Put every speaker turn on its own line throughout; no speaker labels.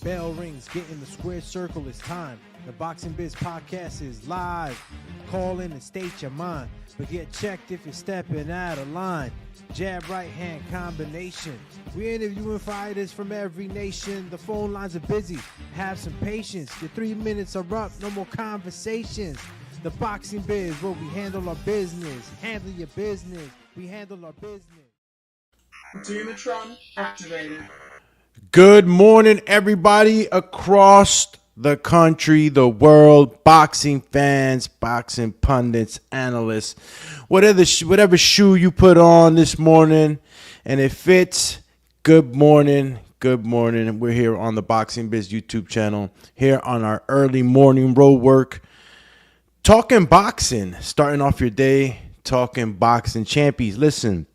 Bell rings, get in the square circle, it's time. The Boxing Biz podcast is live. Call in and state your mind, but get checked if you're stepping out of line. Jab right hand combination. We're interviewing fighters from every nation. The phone lines are busy. Have some patience. Your 3 minutes are up. No more conversations. The Boxing Biz, where we handle our business. Handle your business. We handle our business.
Dumatron activated.
Good morning, everybody across the country, the world, boxing fans, boxing pundits, analysts, whatever shoe you put on this morning and it fits. Good morning. Good morning. We're here on the Boxing Biz YouTube channel, here on our early morning road work, talking boxing, starting off your day, talking boxing champions. Listen,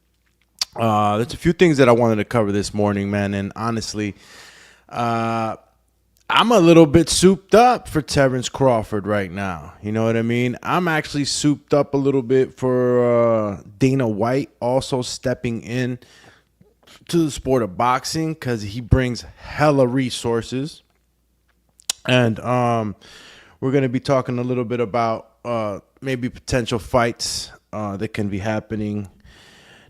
there's a few things that I wanted to cover this morning, man, and honestly, I'm a little bit souped up for Terrence Crawford right now. You know what I mean? I'm actually souped up a little bit for Dana White also stepping in to the sport of boxing because he brings hella resources. And we're going to be talking a little bit about maybe potential fights that can be happening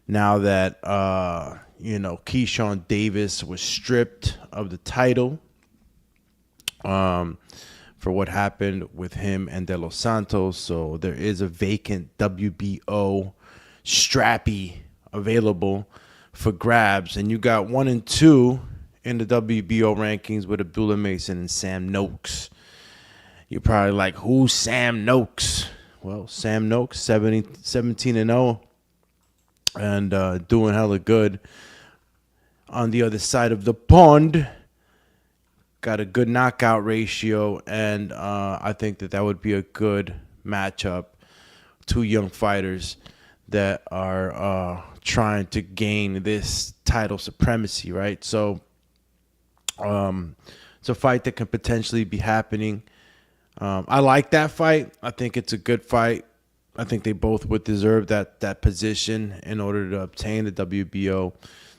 now that, Keyshawn Davis was stripped of the title for what happened with him and De Los Santos. So there is a vacant WBO strappy available for grabs. And you got 1 and 2 in the WBO rankings with Abdullah Samson and Sam Noakes. You're probably like, who's Sam Noakes? Well, Sam Noakes, 17-0. And doing hella good on the other side of the pond. Got a good knockout ratio, and I think that would be a good matchup. Two young fighters that are trying to gain this title supremacy, right? So it's a fight that can potentially be happening. I like that fight. I think it's a good fight. I think they both would deserve that position in order to obtain the WBO.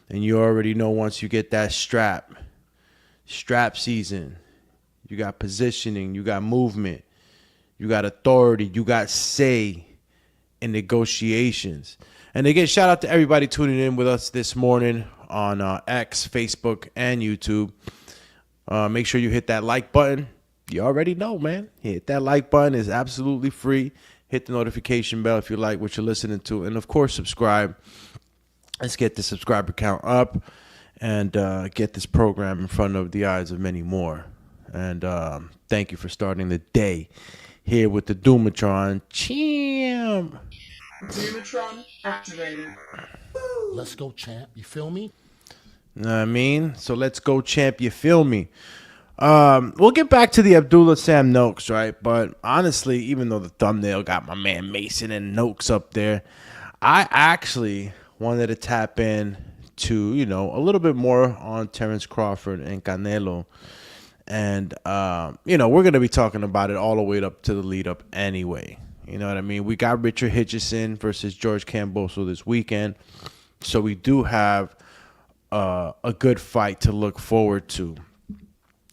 And you already know once you get that strap season, you got positioning, you got movement, you got authority, you got say in negotiations. And again, shout out to everybody tuning in with us this morning on X, Facebook, and YouTube. Make sure you hit that like button. You already know, man. Hit that like button. It's absolutely free. Hit the notification bell if you like what you're listening to. And, of course, subscribe. Let's get the subscriber count up and get this program in front of the eyes of many more. And thank you for starting the day here with the Dumatron champ.
Dumatron activated.
Let's go, champ. You feel me?
Know what I mean? So let's go, champ. You feel me? We'll get back to the Abdullah Sam Noakes, right? But honestly, even though the thumbnail got my man Mason and Noakes up there, I actually wanted to tap in to, a little bit more on Terrence Crawford and Canelo. And, we're going to be talking about it all the way up to the lead up anyway. You know what I mean? We got Richard Hitchison versus George Kambosos this weekend. So we do have a good fight to look forward to.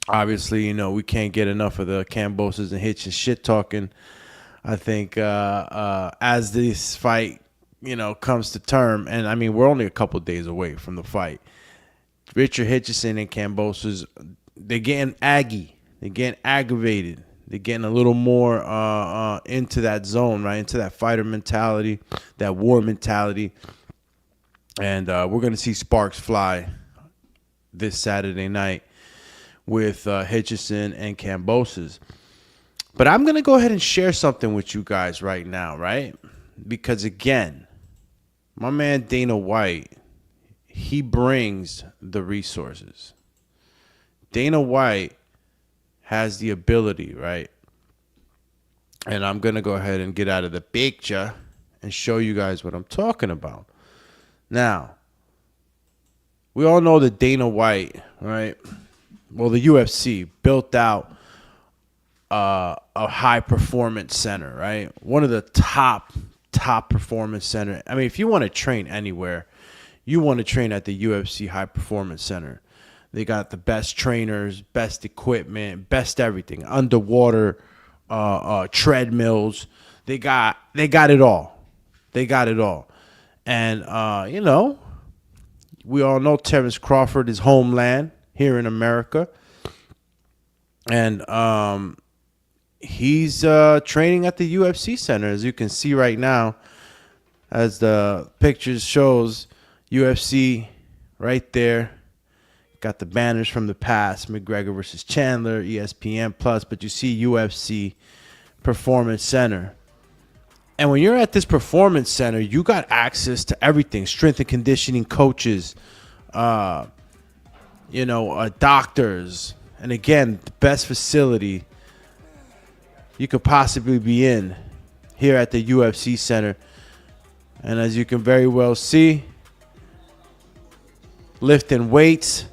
Obviously, we can't get enough of the Kambosos and Hitch and shit talking. I think as this fight, comes to term, and I mean, we're only a couple days away from the fight. Richard Hitchison and Kambosos, they're getting aggy. They're getting aggravated. They're getting a little more into that zone, right? Into that fighter mentality, that war mentality. And we're going to see sparks fly this Saturday night with Hitchison and Kambosos. But I'm going to go ahead and share something with you guys right now, right? Because, again, my man Dana White, he brings the resources. Dana White has the ability, right? And I'm going to go ahead and get out of the picture and show you guys what I'm talking about. Now, we all know that Dana White, right? Well, the UFC built out a high performance center, right? One of the top performance center. I mean, if you want to train anywhere, you want to train at the UFC High Performance Center. They got the best trainers, best equipment, best everything. Underwater treadmills. They got it all. They got it all. And we all know Terrence Crawford is homeland here in America. And he's training at the UFC Center, as you can see right now, as the pictures shows. UFC right there. Got the banners from the past, McGregor versus Chandler, ESPN Plus, but you see UFC Performance Center. And when you're at this Performance Center, you got access to everything: strength and conditioning coaches, doctors, and again, the best facility you could possibly be in here at the UFC Center. And as you can very well see, lifting weights.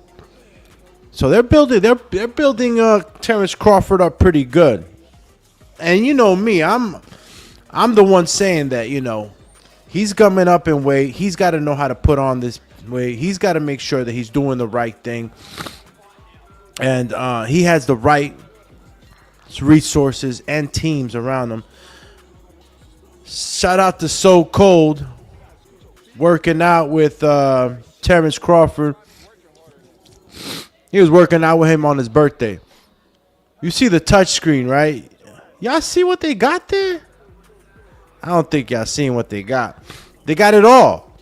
So they're building Terrence Crawford up pretty good. And you know me, I'm the one saying that, he's coming up in weight. He's got to know how to put on this weight. He's got to make sure that he's doing the right thing. And he has the right resources and teams around him. Shout out to So Cold, working out with Terrence Crawford. He was working out with him on his birthday. You see the touch screen, right? Y'all see what they got there? I don't think y'all seen what they got. They got it all.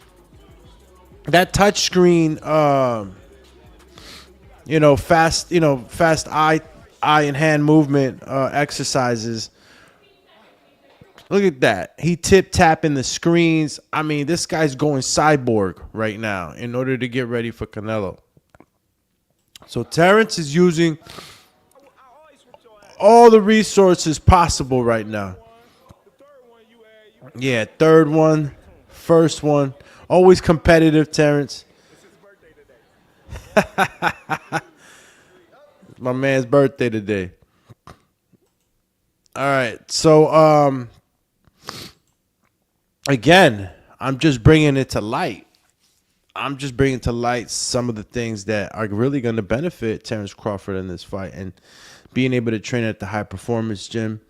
That touch screen, fast eye and hand movement exercises. Look at that. He tip-tapping the screens. I mean, this guy's going cyborg right now in order to get ready for Canelo. So Terrence is using all the resources possible right now. Yeah, third one, first one. Always competitive, Terrence. My man's birthday today. All right, so again, I'm just bringing it to light. I'm just bringing to light some of the things that are really going to benefit Terrence Crawford in this fight, and being able to train at the high performance gym.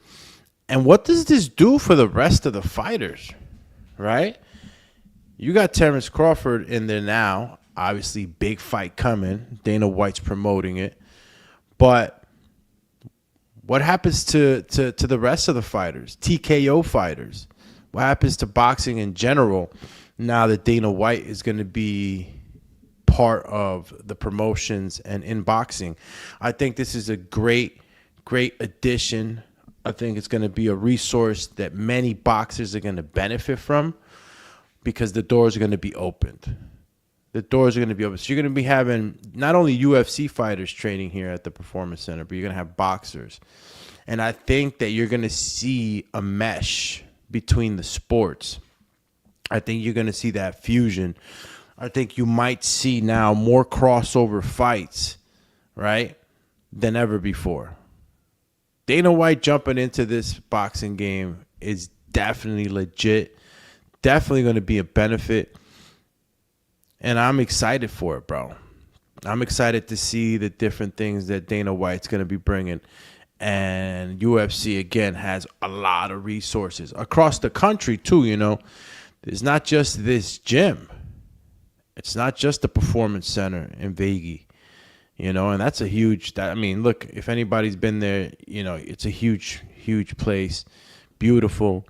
And what does this do for the rest of the fighters, right? You got Terrence Crawford in there now. Obviously, big fight coming. Dana White's promoting it. But what happens to the rest of the fighters, TKO fighters? What happens to boxing in general now that Dana White is going to be part of the promotions and in boxing? I think this is a great addition. I think it's going to be a resource that many boxers are going to benefit from, because the doors are going to be opened. The doors are going to be open. So you're going to be having not only UFC fighters training here at the Performance Center, but you're going to have boxers. And I think that you're going to see a mesh between the sports. I think you're going to see that fusion. I think you might see now more crossover fights, right, than ever before. Dana White jumping into this boxing game is definitely legit, definitely going to be a benefit. And I'm excited for it, bro. I'm excited to see the different things that Dana White's going to be bringing. And UFC, again, has a lot of resources across the country, too, There's not just this gym. It's not just the Performance Center in Vegas, and that's a huge, look, if anybody's been there, it's a huge, huge place, beautiful,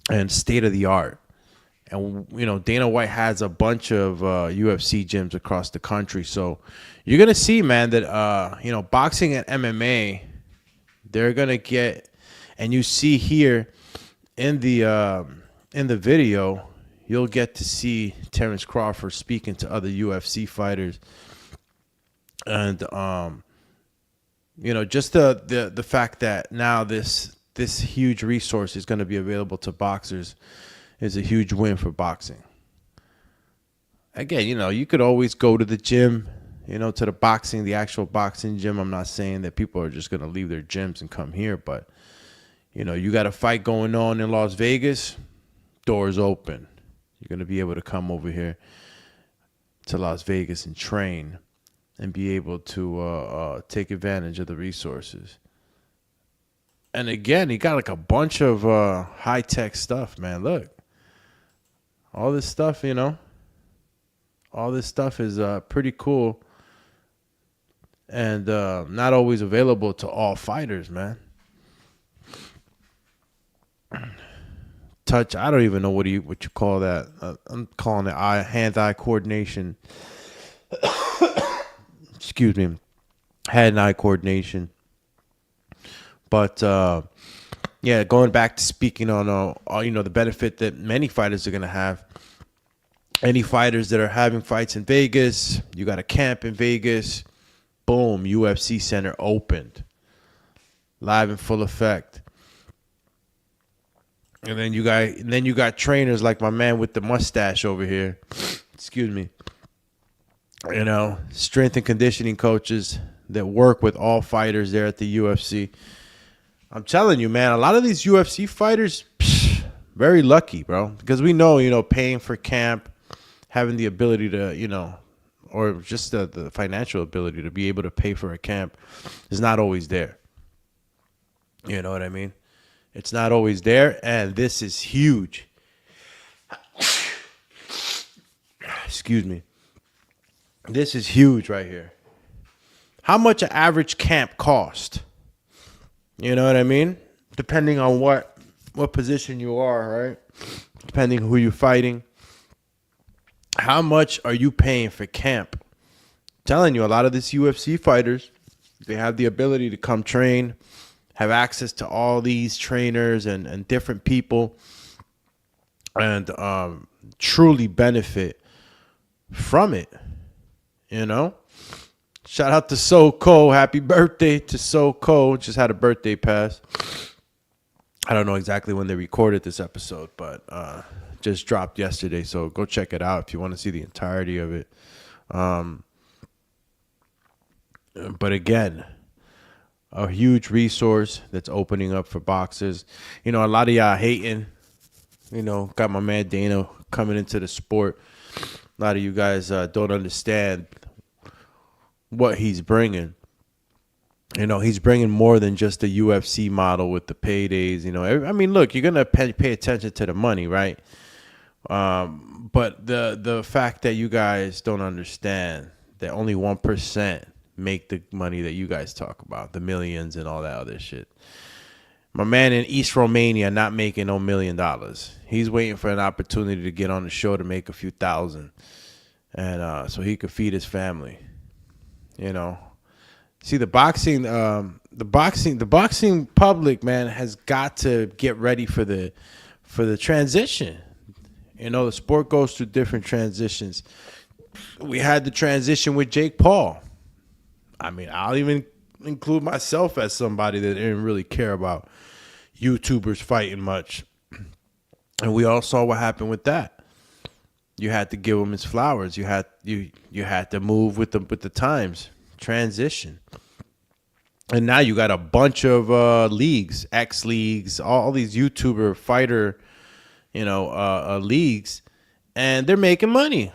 and state-of-the-art. And, Dana White has a bunch of UFC gyms across the country. So you're going to see, man, that, boxing and MMA, they're going to get, and you see here in the video, you'll get to see Terrence Crawford speaking to other UFC fighters. And, just the fact that now this huge resource is going to be available to boxers is a huge win for boxing. Again, you could always go to the gym, to the actual boxing gym. I'm not saying that people are just going to leave their gyms and come here, but, you got a fight going on in Las Vegas, doors open. You're going to be able to come over here to Las Vegas and train. and be able to take advantage of the resources. And again, he got like a bunch of high-tech stuff, man. Look, all this stuff, all this stuff is pretty cool and not always available to all fighters, man. Touch, I don't even know what you call that. I'm calling it hand-eye coordination. Excuse me, hand-eye coordination. But yeah, going back to speaking on the benefit that many fighters are gonna have. Any fighters that are having fights in Vegas, you got a camp in Vegas, boom, UFC Center opened, live in full effect. And then you got trainers like my man with the mustache over here. Excuse me. Strength and conditioning coaches that work with all fighters there at the UFC. I'm telling you, man, a lot of these UFC fighters, very lucky, bro. Because we know, paying for camp, having the ability to, or just the financial ability to be able to pay for a camp is not always there. You know what I mean? It's not always there, and this is huge. Excuse me. This is huge right here. How much an average camp cost? You know what I mean? Depending on what position you are, right? Depending who you're fighting. How much are you paying for camp? I'm telling you, a lot of these UFC fighters, they have the ability to come train, have access to all these trainers and different people, and truly benefit from it. Shout out to SoCo. Happy birthday to SoCo. Just had a birthday pass. I don't know exactly when they recorded this episode, but just dropped yesterday. So go check it out if you want to see the entirety of it. But again, a huge resource that's opening up for boxers. A lot of y'all hating. Got my man Dana coming into the sport. A lot of you guys don't understand what he's bringing. He's bringing more than just the UFC model with the paydays. I mean, look, you're going to pay attention to the money, right? But the fact that you guys don't understand that only 1% make the money that you guys talk about, the millions and all that other shit. My man in East Romania not making no $1 million. He's waiting for an opportunity to get on the show to make a few thousand, and so he could feed his family. See, the boxing public, man, has got to get ready for the transition. The sport goes through different transitions. We had the transition with Jake Paul. I mean, I'll even include myself as somebody that didn't really care about YouTubers fighting much. And we all saw what happened with that. You had to give him his flowers. You had to move with the times. Transition. And now you got a bunch of leagues, X leagues, all these YouTuber fighter, leagues, and they're making money.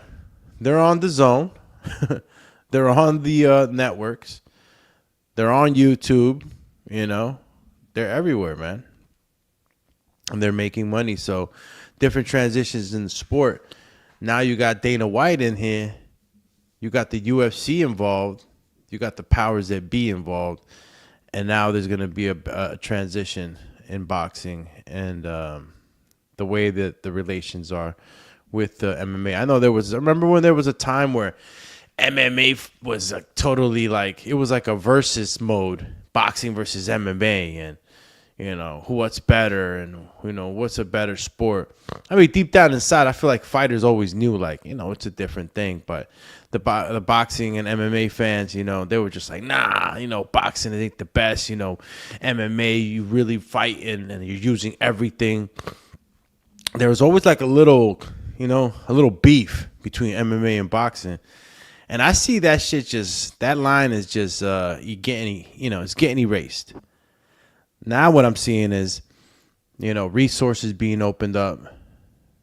They're on the zone. They're on the networks. They're on YouTube. They're everywhere, man. And they're making money. So different transitions in the sport. Now you got Dana White in here. You got the UFC involved. You got the powers that be involved. And now there's going to be a transition in boxing and the way that the relations are with the MMA. I remember when there was a time where MMA was totally it was like a versus mode, boxing versus MMA, and what's better and what's a better sport. I mean, deep down inside, I feel like fighters always knew it's a different thing, but the boxing and MMA fans, they were just like, nah, boxing ain't the best. MMA, you really fighting and you're using everything. There was always a little beef between MMA and boxing. And I see that shit that line is just, it's getting erased. Now what I'm seeing is, resources being opened up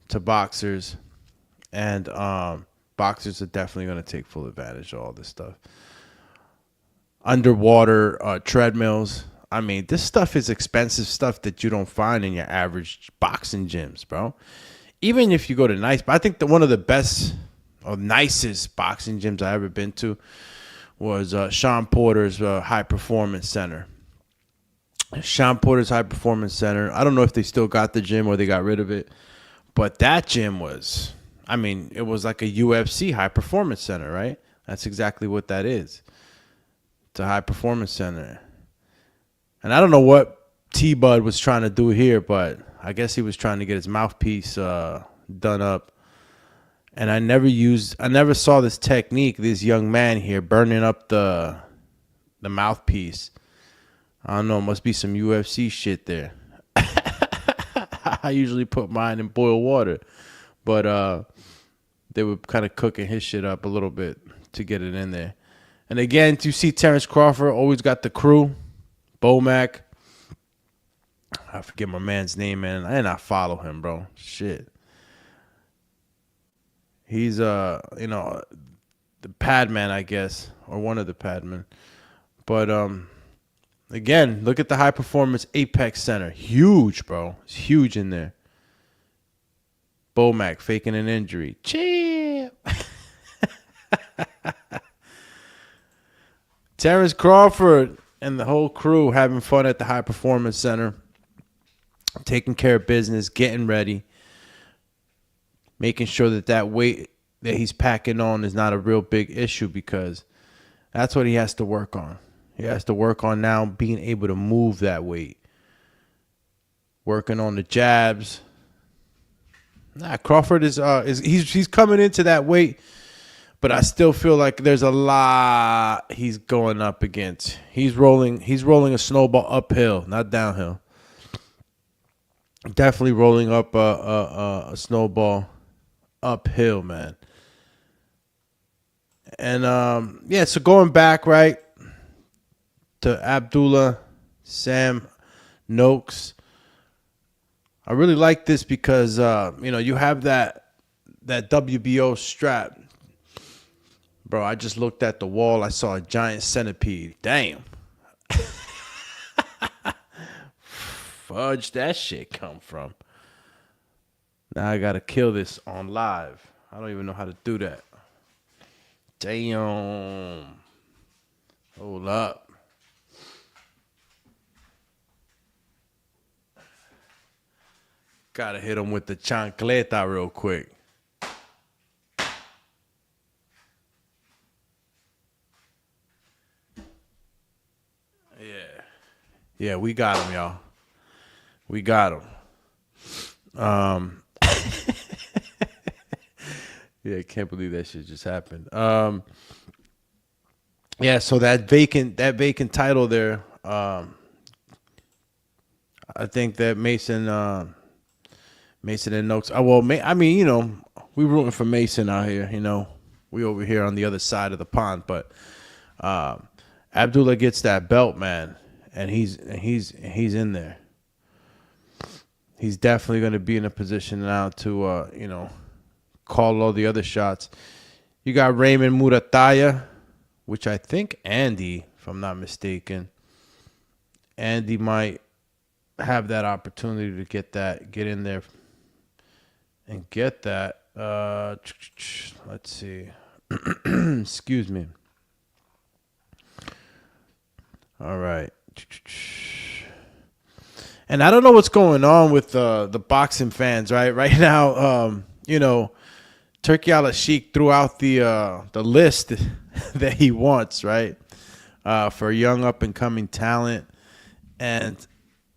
to boxers and boxers are definitely going to take full advantage of all this stuff. Underwater treadmills. I mean, this stuff is expensive stuff that you don't find in your average boxing gyms, bro. Even if you go to nice, but I think that one of the best or nicest boxing gyms I ever been to was Sean Porter's High Performance Center. Sean Porter's High Performance Center. I don't know if they still got the gym or they got rid of it, but that gym was, I mean, it was like a UFC High Performance Center, right? That's exactly what that is. It's a high performance center. And I don't know what T-Bud was trying to do here, but I guess he was trying to get his mouthpiece done up. And I never saw this technique, this young man here burning up the mouthpiece. I don't know, must be some UFC shit there. I usually put mine in boiled water, but they were kind of cooking his shit up a little bit to get it in there. And again, you see Terrence Crawford always got the crew. Bomac. I forget my man's name, man. I did not follow him, bro. Shit. He's the pad man, I guess, or one of the pad men. But again, look at the High Performance Apex Center. Huge, bro. It's huge in there. Bomac faking an injury. Champ. Terrence Crawford and the whole crew having fun at the High Performance Center, taking care of business, getting ready, making sure that weight that he's packing on is not a real big issue, because that's what he has to work on. He has to work on now being able to move that weight, working on the jabs. Crawford is he's coming into that weight. But I still feel like there's a lot he's going up against. He's rolling a snowball uphill, not downhill. Definitely rolling up a snowball uphill, man. And so going back right to Abdullah Sam Noakes, I really like this because you have that WBO strap. Bro, I just looked at the wall. I saw a giant centipede. Damn. Fudge that shit come from? Now I got to kill this on live. I don't even know how to do that. Damn. Hold up. Got to hit him with the chancleta real quick. Yeah, we got him, y'all. We got him. Yeah, I can't believe that shit just happened. Yeah, so that vacant title there, I think that Mason and Noakes. We rooting for Mason out here. We over here on the other side of the pond, but Abdullah gets that belt, man. And he's in there. He's definitely going to be in a position now to call all the other shots. You got Raymond Murataya, which I think Andy, if I'm not mistaken, Andy might have that opportunity to get in there and get that. Let's see. Excuse me. All right. And I don't know what's going on with the boxing fans, right? Right now, Turki Al-Sheikh threw out the list that he wants, right, for young up and coming talent, and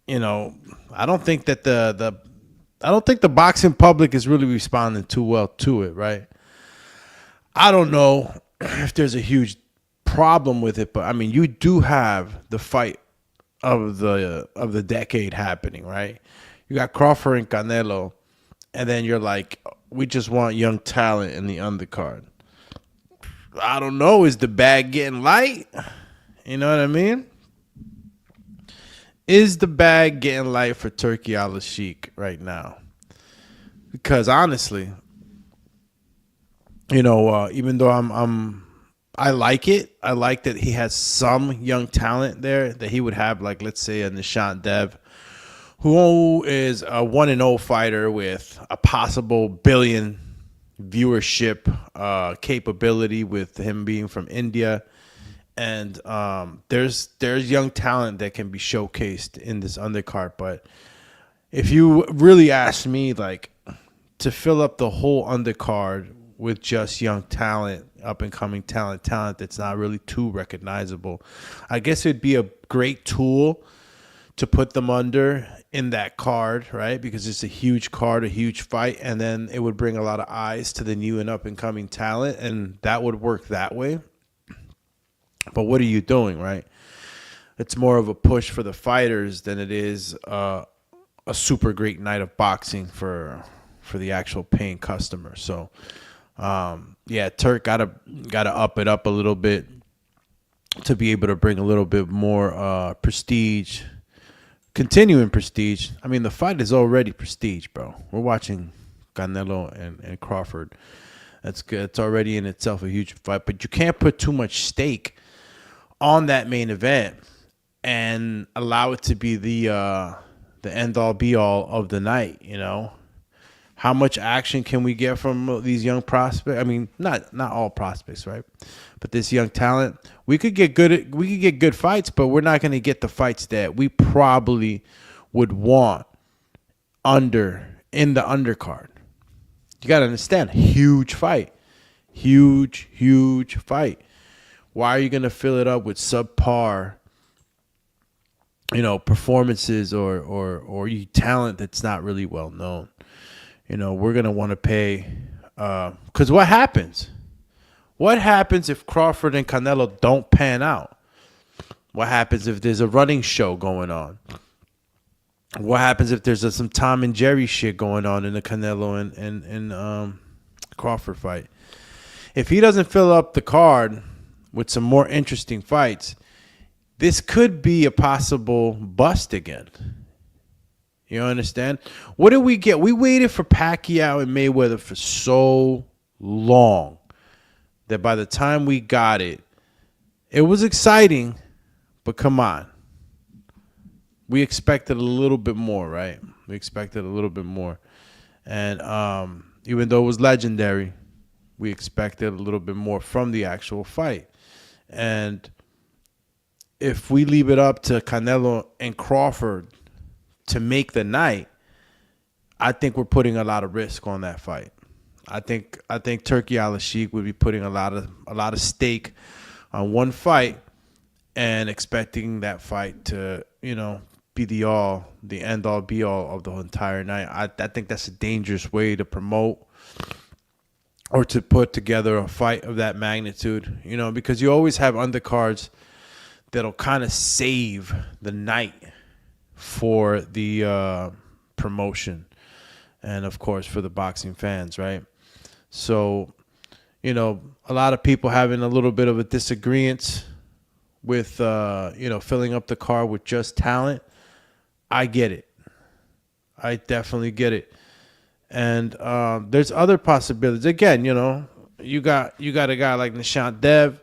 I don't think that the boxing public is really responding too well to it, right? I don't know if there's a huge problem with it, but I mean, you do have the fight of the decade happening, right? You got Crawford and Canelo, and then you're like, we just want young talent in the undercard. I don't know, is the bag getting light? You know what I mean? Is the bag getting light for Turki Al-Sheikh right now? Because honestly, even though I like it. I like that he has some young talent there that he would have, like, let's say, a Nishant Dev, who is a 1-0 fighter with a possible billion viewership capability with him being from India. And there's young talent that can be showcased in this undercard. But if you really ask me, like, to fill up the whole undercard with just young talent, up-and-coming talent that's not really too recognizable, I guess it'd be a great tool to put them under in that card, right? Because it's a huge card, a huge fight, and then it would bring a lot of eyes to the new and up-and-coming talent, and that would work that way. But what are you doing, right? It's more of a push for the fighters than it is a super great night of boxing for the actual paying customer. So, Turk gotta up it up a little bit to be able to bring a little bit more prestige, continuing prestige. I mean, the fight is already prestige, bro. We're watching Canelo and Crawford. That's good. It's already in itself a huge fight, but you can't put too much stake on that main event and allow it to be the end all be all of the night. How much action can we get from these young prospects? I mean, not all prospects, right? But this young talent, we could get good fights, but we're not going to get the fights that we probably would want in the undercard. You got to understand, huge fight. Huge fight. Why are you going to fill it up with subpar, performances or you talent that's not really well known? We're going to want to pay, because what happens? What happens if Crawford and Canelo don't pan out? What happens if there's a running show going on? What happens if there's some Tom and Jerry shit going on in the Canelo and Crawford fight? If he doesn't fill up the card with some more interesting fights, this could be a possible bust again. You understand? What did we get? We waited for Pacquiao and Mayweather for so long that by the time we got it, it was exciting, but come on. We expected a little bit more, right? We expected a little bit more. And even though it was legendary, we expected a little bit more from the actual fight. And if we leave it up to Canelo and Crawford to make the night, I think we're putting a lot of risk on that fight. I think Turkey Al-Sheikh would be putting a lot of stake on one fight and expecting that fight to, be the end all be all of the entire night. I think that's a dangerous way to promote or to put together a fight of that magnitude, because you always have undercards that'll kind of save the night for the promotion and, of course, for the boxing fans, right? So, a lot of people having a little bit of a disagreement with, filling up the card with just talent. I get it. I definitely get it. And there's other possibilities. Again, you got a guy like Nishant Dev,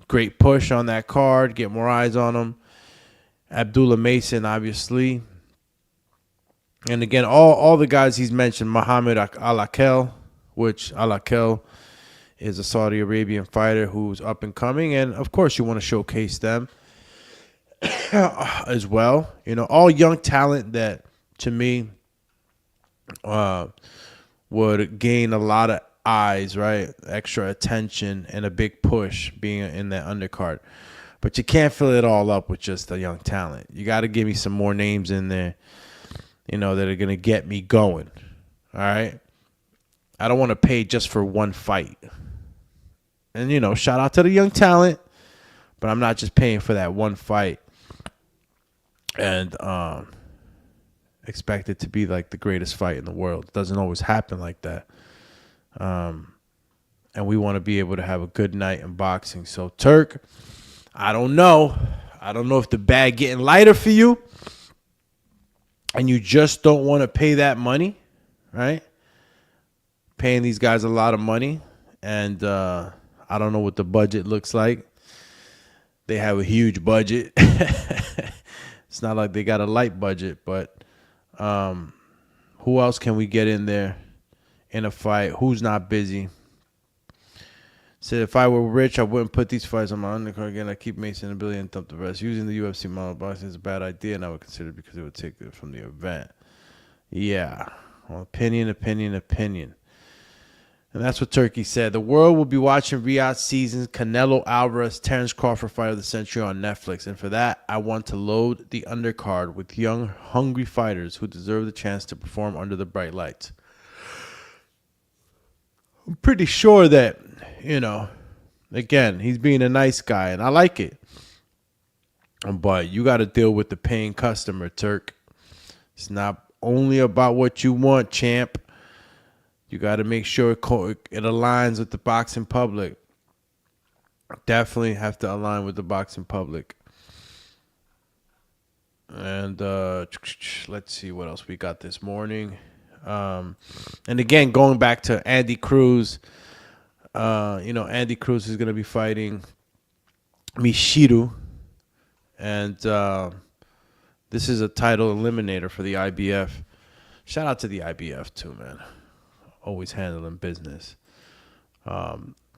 great push on that card, get more eyes on him. Abdullah Mason, obviously. And again, all the guys he's mentioned, Muhammad Al-Akel, which Al-Akel is a Saudi Arabian fighter who's up and coming. And, of course, you want to showcase them as well. All young talent that, to me, would gain a lot of eyes, right? Extra attention and a big push being in that undercard. But you can't fill it all up with just the young talent. You got to give me some more names in there, that are going to get me going. All right? I don't want to pay just for one fight. And, shout out to the young talent, but I'm not just paying for that one fight and expect it to be like the greatest fight in the world. It doesn't always happen like that. And we want to be able to have a good night in boxing. So, Turk, I don't know. I don't know if the bag getting lighter for you and you just don't want to pay that money, right? Paying these guys a lot of money and I don't know what the budget looks like. They have a huge budget. It's not like they got a light budget, but who else can we get in there in a fight? Who's not busy? Said if I were rich, I wouldn't put these fights on my undercard again. I keep Mason and Billy and dump the rest. Using the UFC model boxing is a bad idea, and I would consider it because it would take it from the event. Yeah. Well, opinion. And that's what Turkey said. The world will be watching Riyadh season's Canelo Alvarez Terrence Crawford fight of the century on Netflix. And for that, I want to load the undercard with young, hungry fighters who deserve the chance to perform under the bright lights. I'm pretty sure that, again, he's being a nice guy, and I like it. But you got to deal with the paying customer, Turk. It's not only about what you want, champ. You got to make sure it aligns with the boxing public. Definitely have to align with the boxing public. And let's see what else we got this morning. And again, going back to Andy Cruz, Andy Cruz is going to be fighting Mishiru. And this is a title eliminator for the IBF. Shout out to the IBF too, man. Always handling business.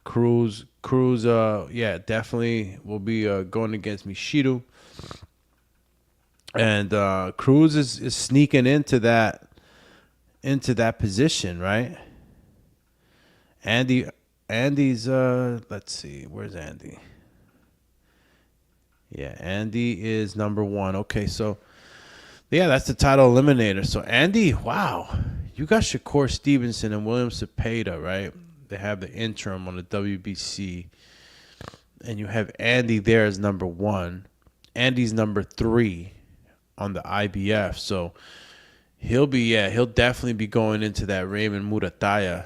Cruz, definitely will be going against Mishiru. And Cruz is sneaking into that position, right? Andy's let's see, where's Andy? Yeah, Andy is number 1. Okay, so yeah, that's the title eliminator. So Andy, wow, you got Shakur Stevenson and William Cepeda, right? They have the interim on the WBC, and you have Andy there as number 1. Andy's number 3 on the IBF, so he'll definitely be going into that Raymond Murataya.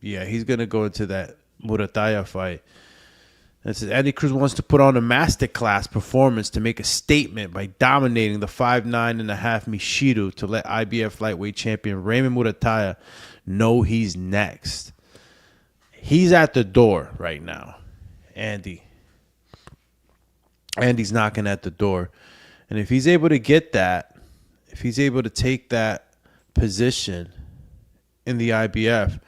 He's gonna go into that Murataya fight. And it says Andy Cruz wants to put on a masterclass performance to make a statement by dominating the 5'9.5" Mishiru to let IBF lightweight champion Raymond Murataya know he's next. He's at the door right now, Andy. Andy's knocking at the door. And if he's able to get that, if he's able to take that position in the IBF,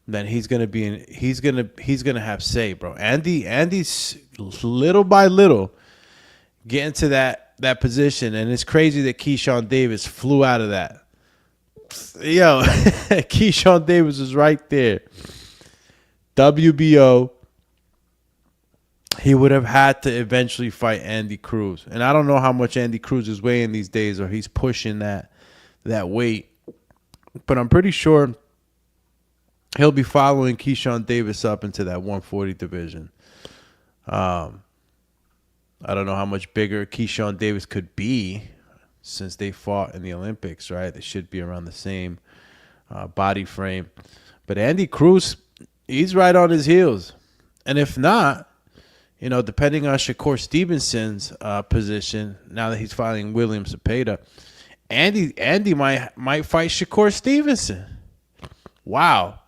then he's gonna have say, bro. Andy's little by little getting to that position, and it's crazy that Keyshawn Davis flew out of that. Yo, Keyshawn Davis is right there. WBO. He would have had to eventually fight Andy Cruz, and I don't know how much Andy Cruz is weighing these days, or he's pushing that weight, but I'm pretty sure he'll be following Keyshawn Davis up into that 140 division. I don't know how much bigger Keyshawn Davis could be since they fought in the Olympics, right? They should be around the same body frame. But Andy Cruz, he's right on his heels. And if not, depending on Shakur Stevenson's position, now that he's fighting William Cepeda, Andy might fight Shakur Stevenson. Wow.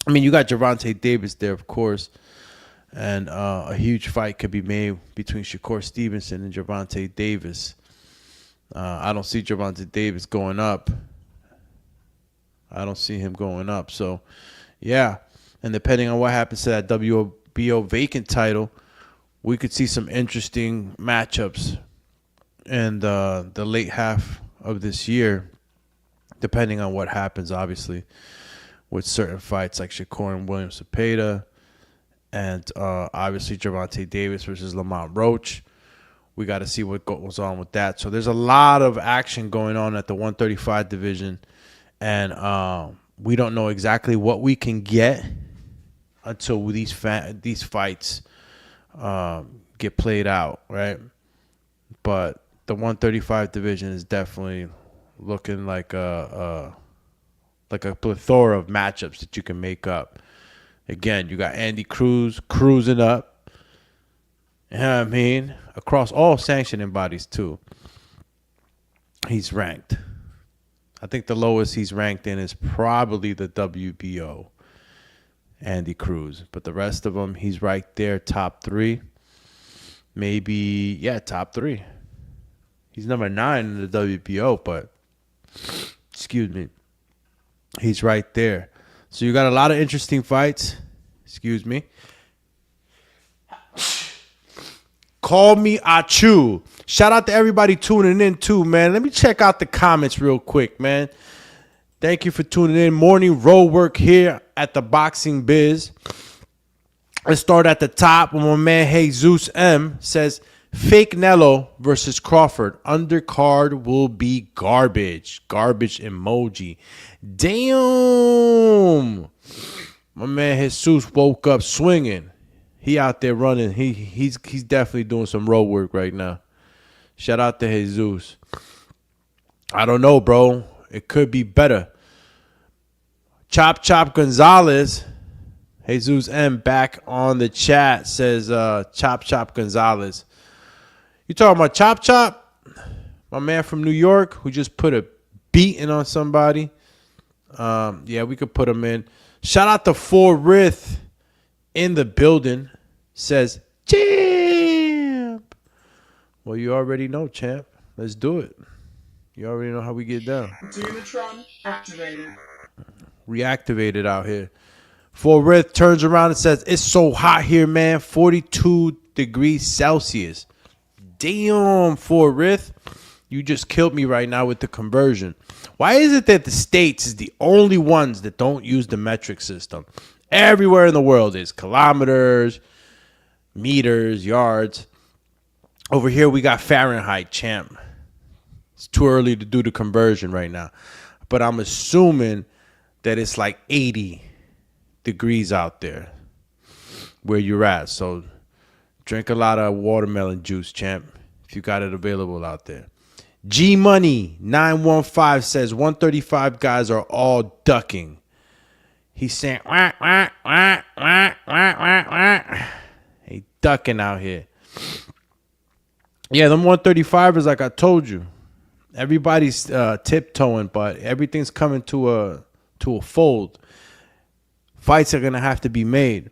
I mean, you got Gervonta Davis there, of course, and a huge fight could be made between Shakur Stevenson and Gervonta Davis. I don't see Gervonta Davis going up. I don't see him going up. So, yeah, and depending on what happens to that WBO vacant title, we could see some interesting matchups in the late half of this year, depending on what happens, obviously, with certain fights like Shakur and William Cepeda, and obviously Gervonta Davis versus Lamont Roach. We got to see what goes on with that. So there's a lot of action going on at the 135 division, and we don't know exactly what we can get until these fights get played out, right? But the 135 division is definitely looking like a plethora of matchups that you can make up. Again, you got Andy Cruz cruising up. You know what I mean? Across all sanctioning bodies, too. He's ranked. I think the lowest he's ranked in is probably the WBO, Andy Cruz. But the rest of them, he's right there, top 3. Maybe, top 3. He's number 9 in the WBO, but, excuse me, he's right there. So you got a lot of interesting fights. Excuse me. Call me Achu. Shout out to everybody tuning in too, man. Let me check out the comments real quick, man. Thank you for tuning in. Morning road work here at the Boxing Biz. Let's start at the top. My man Jesus M says, fake Canelo versus Crawford. Undercard will be garbage. Garbage emoji. Damn. My man Jesus woke up swinging. He out there running. He's definitely doing some road work right now. Shout out to Jesus. I don't know, bro. It could be better. Chop Gonzalez. Jesus M back on the chat says Chop Gonzalez. You talking about Chop? My man from New York who just put a beating on somebody. Yeah, we could put him in. Shout out to Forrith in the building. Says champ. Well, you already know, champ. Let's do it. You already know how we get down.
Dematron activated.
Reactivated out here. Forrith turns around and says, it's so hot here, man. 42 degrees Celsius. Damn, Forrith. You just killed me right now with the conversion. Why is it that the States is the only ones that don't use the metric system? Everywhere in the world is kilometers, meters, yards. Over here we got Fahrenheit, champ. It's too early to do the conversion right now. But I'm assuming that it's like 80 degrees out there where you're at. So drink a lot of watermelon juice, champ, if you got it available out there. G Money 915 says 135 guys are all ducking. He's saying wah, wah, wah, wah, wah, wah, wah. He ducking out here. Yeah, them 135ers, like I told you, everybody's tiptoeing, but everything's coming to a fold. Fights are gonna have to be made.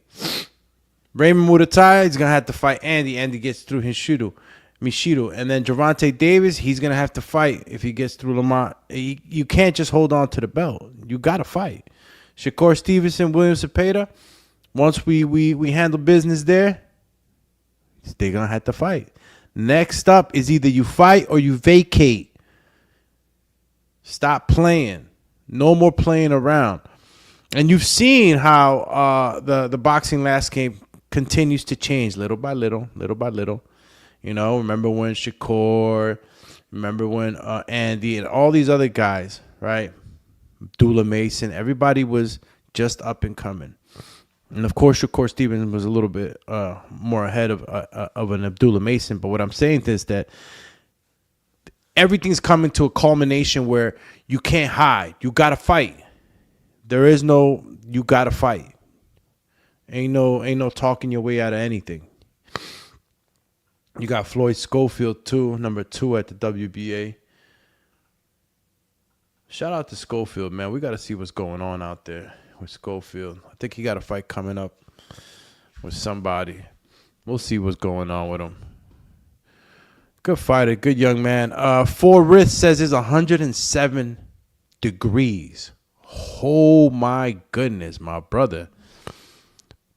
Raymond Muay is gonna have to fight Andy. Andy gets through Mishido, and then Gervonta Davis, he's gonna have to fight if he gets through Lamont. You can't just hold on to the belt. You gotta fight. Shakur Stevenson, William Cepeda. Once we handle business there, they're gonna have to fight. Next up is either you fight or you vacate. Stop playing. No more playing around. And you've seen how the boxing landscape continues to change little by little, little by little. You know, remember when Shakur, remember when Andy and all these other guys, right? Abdullah Mason, everybody was just up and coming. And of course, Shakur Stevenson was a little bit more ahead of an Abdullah Mason. But what I'm saying is that everything's coming to a culmination where you can't hide. You got to fight. There is no, you got to fight. Ain't no talking your way out of anything. You got Floyd Schofield, too, number 2 at the WBA. Shout out to Schofield, man. We got to see what's going on out there with Schofield. I think he got a fight coming up with somebody. We'll see what's going on with him. Good fighter, good young man. Forrith says it's 107 degrees. Oh, my goodness, my brother.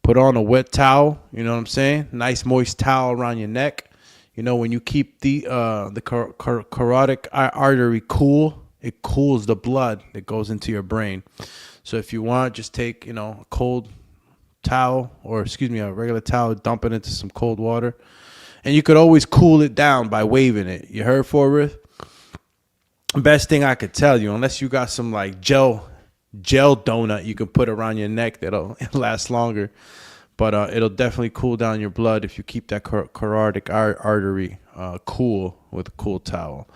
Put on a wet towel, you know what I'm saying? Nice moist towel around your neck. You know, when you keep the carotid artery cool, it cools the blood that goes into your brain. So if you want, just take, a cold towel, or a regular towel, dump it into some cold water. And you could always cool it down by waving it. You heard, Forrith? Best thing I could tell you, unless you got some like gel donut you can put around your neck that'll last longer. But it'll definitely cool down your blood if you keep that carotid artery cool with a cool towel.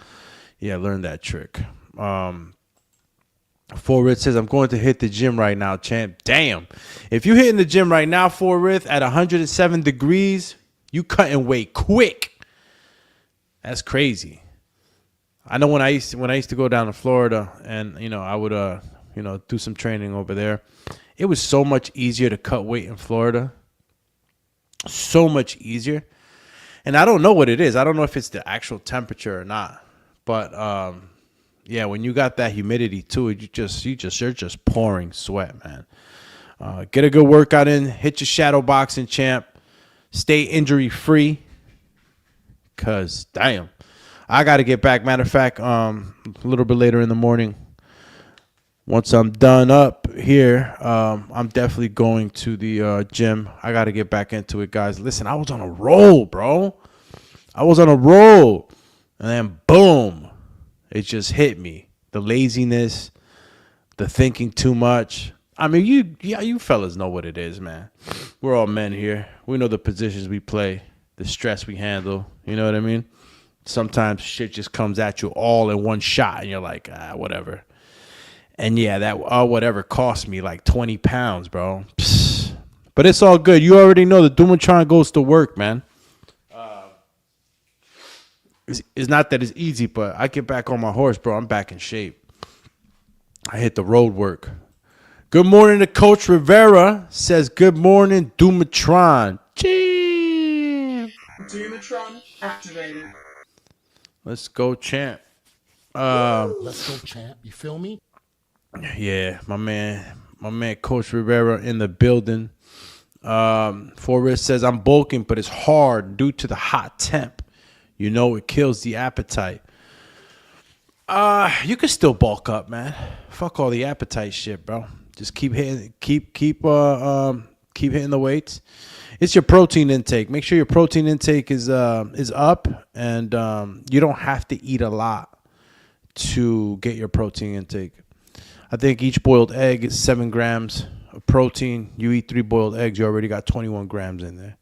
Yeah, learn that trick. Forrith says, I'm going to hit the gym right now, champ. Damn. If you're hitting the gym right now, Forrith, at 107 degrees, you cutting weight quick. That's crazy. I know when I used to go down to Florida and, I would, do some training over there. It was so much easier to cut weight in Florida. So much easier. And I don't know what it is. I don't know if it's the actual temperature or not. But, yeah, when you got that humidity too, you're just pouring sweat, man. Get a good workout in. Hit your shadow boxing, champ. Stay injury free. Cause damn, I got to get back. Matter of fact, a little bit later in the morning, once I'm done up here, I'm definitely going to the gym. I got to get back into it, guys. Listen, I was on a roll, bro. And then boom, it just hit me. The laziness, the thinking too much. I mean, you fellas know what it is, man. We're all men here. We know the positions we play, the stress we handle. You know what I mean? Sometimes shit just comes at you all in one shot, and you're like, whatever. And yeah, that whatever cost me like 20 pounds, bro. Psst. But it's all good. You already know the Dumatron goes to work, man. It's not that it's easy, but I get back on my horse, bro. I'm back in shape. I hit the road work. Good morning to Coach Rivera. Says good morning, Dumatron. Gee.
Dumatron activated.
Let's go, champ.
Let's go, champ. You feel me?
Yeah, my man, Coach Rivera in the building. Forrest says I'm bulking, but it's hard due to the hot temp. It kills the appetite. You can still bulk up, man. Fuck all the appetite shit, bro. Just keep hitting, keep hitting the weights. It's your protein intake. Make sure your protein intake is up, and you don't have to eat a lot to get your protein intake. I think each boiled egg is 7 grams of protein. You eat 3 boiled eggs, you already got 21 grams in there.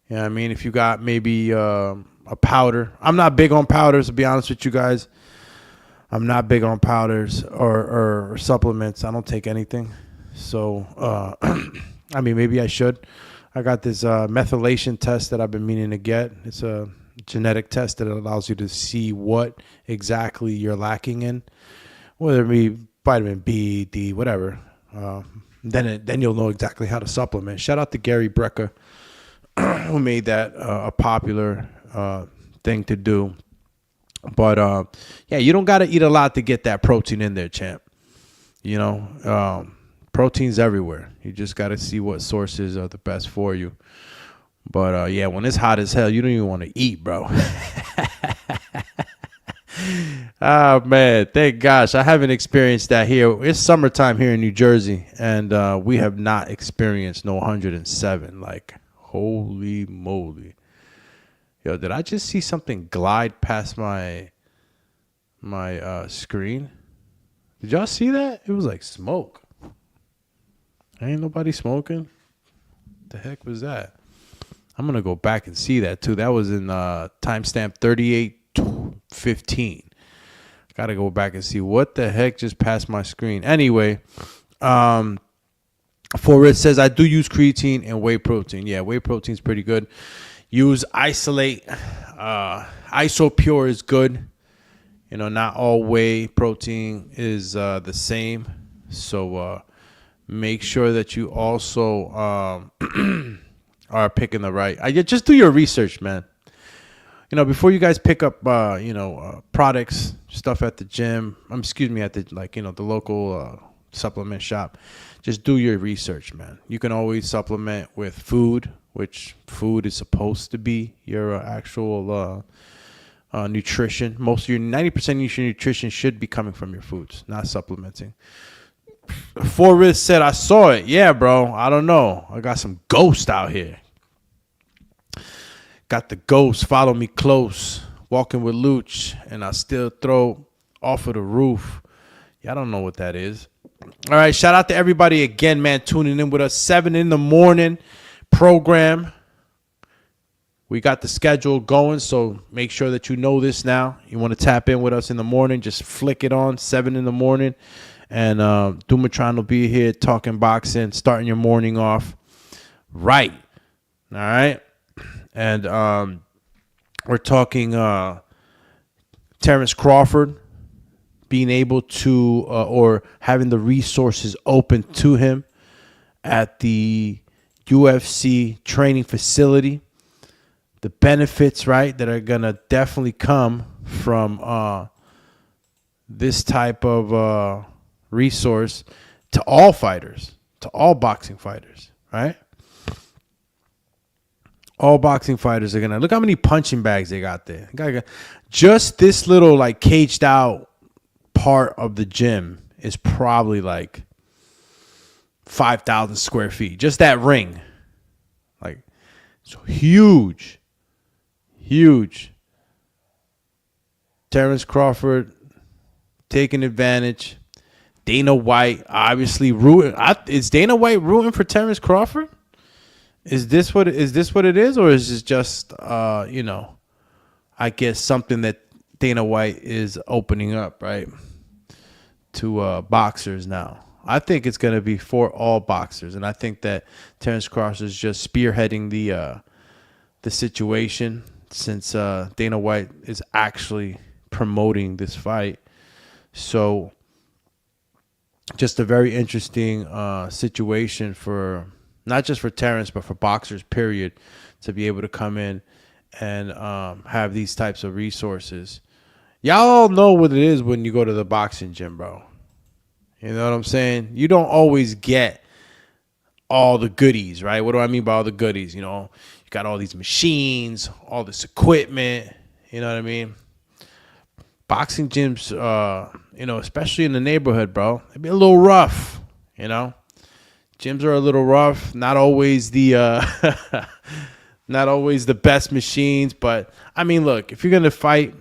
You know what I mean? If you got maybe a powder. I'm not big on powders, to be honest with you guys. I'm not big on powders or supplements. I don't take anything. So, I mean, maybe I should. I got this methylation test that I've been meaning to get. It's a genetic test that allows you to see what exactly you're lacking in, whether it be vitamin B, D, whatever. Then you'll know exactly how to supplement. Shout out to Gary Brecker, who made that a popular thing to do. But yeah, you don't got to eat a lot to get that protein in there, champ. Protein's everywhere. You just got to see what sources are the best for you. But yeah, when it's hot as hell, you don't even want to eat, bro. Oh man, thank gosh, I haven't experienced that here. It's summertime here in New Jersey, and we have not experienced no 107. Like, holy moly. Yo, did I just see something glide past my screen? Did y'all see that? It was like smoke. Ain't nobody smoking. What the heck was that? I'm gonna go back and see that too. That was in timestamp 38:15. Gotta go back and see what the heck just passed my screen. Anyway, Forrest says I do use creatine and whey protein. Yeah, whey protein's pretty good. Use isolate. Isopure is good. Not all whey protein is the same. So make sure that you also are picking the right. Just do your research, man. Before you guys pick up, products, stuff at the gym. At the the local supplement shop. Just do your research, man. You can always supplement with food, which food is supposed to be your actual nutrition. Most of your 90% of your nutrition should be coming from your foods, not supplementing. Forrest said, I saw it. Yeah, bro. I don't know. I got some ghost out here. Got the ghost. Follow me close. Walking with Luch. And I still throw off of the roof. Yeah, I don't know what that is. All right. Shout out to everybody again, man, tuning in with us. 7 in the morning program. We got the schedule going, so make sure that you know this now. You want to tap in with us in the morning, just flick it on, 7 in the morning. And Dumatron will be here talking boxing, starting your morning off right. All right? And we're talking Terrence Crawford being able to or having the resources open to him at the UFC training facility, the benefits, right, that are going to definitely come from this type of resource to all fighters, to all boxing fighters, right? All boxing fighters are going to look how many punching bags they got there. Just this little like caged out part of the gym is probably like 5,000 square feet. Just that ring. Like, it's huge. Huge. Terrence Crawford taking advantage. Dana White obviously rooting. Is Dana White rooting for Terrence Crawford? Is this what it is, or is this just I guess something that Dana White is opening up, right, to boxers now? I think it's going to be for all boxers, and I think that Terrence Crawford is just spearheading the situation, since Dana White is actually promoting this fight. So just a very interesting situation for not just for Terrence, but for boxers, period, to be able to come in and have these types of resources. Y'all know what it is when you go to the boxing gym, bro. You know what I'm saying? You don't always get all the goodies, right? What do I mean by all the goodies? You know, you got all these machines, all this equipment. You know what I mean? Boxing gyms, especially in the neighborhood, bro, it'd be a little rough, you know? Gyms are a little rough. Not always the best machines, but I mean, look, if you're gonna fight,